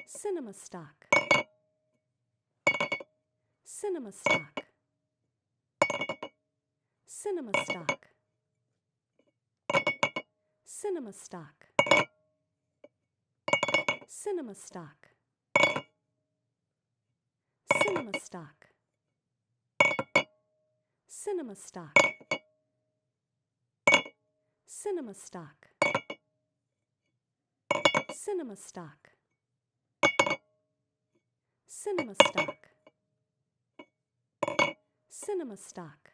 CinemaStock. CinemaStock. CinemaStock. CinemaStock. CinemaStock. CinemaStock. CinemaStock. CinemaStock. CinemaStock. CinemaStock. CinemaStock.